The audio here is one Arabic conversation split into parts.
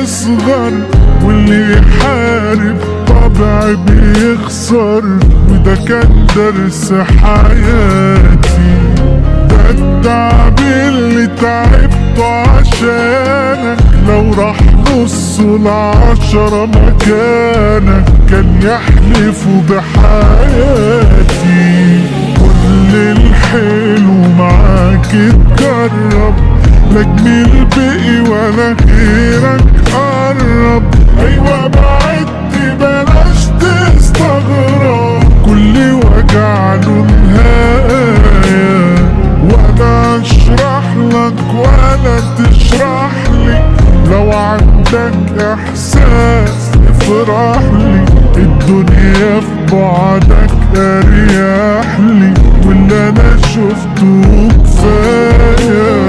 بيصغر، واللي يحارب طبع بيخسر. وده كان درس حياتي، ده التعب اللي تعبته عشانك. لو راح نص العشرة مكانك كان يحلفوا بحياتي. كل الحلو معاك اتجرب، لا جميل بقي ولا غيرك قرب. ايوه بعدت بلاش تستغرب، كل وجع له نهاية. ولا اشرح لك ولا تشرح لي، لو عندك احساس افرح لي. الدنيا في بعدك اريح لي، واللي انا شفته كفايه.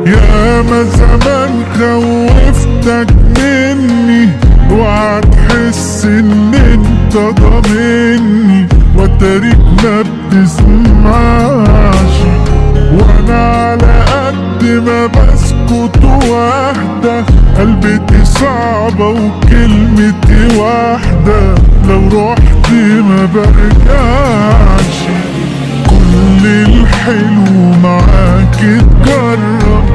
ياما زمان خوفتك مني، وهتحس ان انت ضامني. وتاريخ ما بتسمعش، وانا على قد ما بسكت واهدى. قلبتي صعبة وكلمتي واحدة، لو رحت ما برجعش. كل الحلو معاك اتجرب،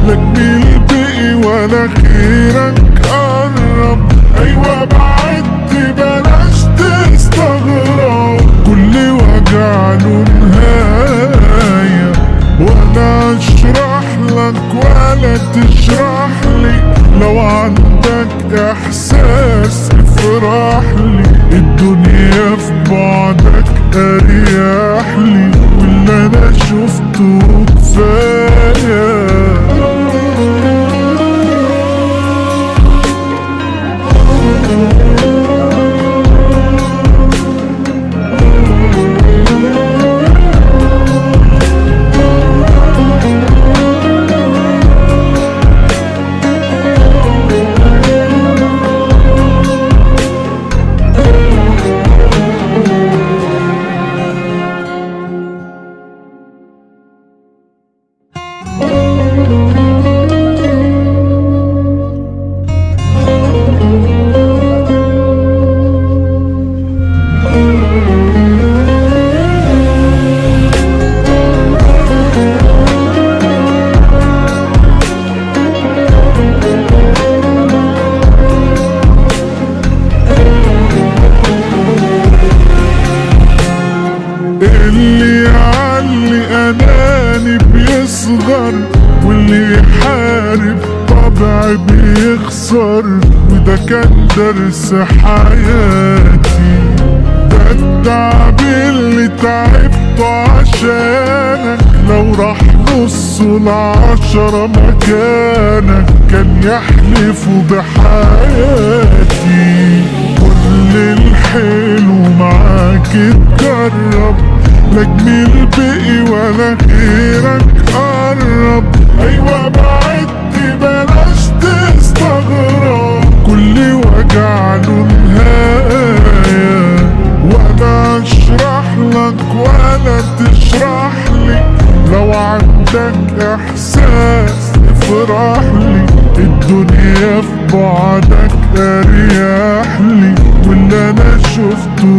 لا جميل بقي ولا خيرك قرب. ايوه بعدت بلاش تستغرب، كل وجع له نهاية. ولا اشرح لك ولا تشرح لي، لو عندك احساس افرح لي. الدنيا في بعدك اريح لي، واللي انا شفته كفايه. اللي يعلي اناني بيصغر، واللي يحارب طبع بيخسر. وده كان درس حياتي، ده التعب اللي تعبته عشانك. لو راح نص العشرة مكانك كان يحلفوا بحياتي. كل الحلو معاك اتجرب، لا جميل بقي ولا غيرك قرب. ايوه بعدت بلاش تستغرب، كل وجع له نهاية. ولا اشرح لك ولا تشرح لي، لو عندك احساس افرح لي. الدنيا في بعدك اريح لي، واللي انا شفته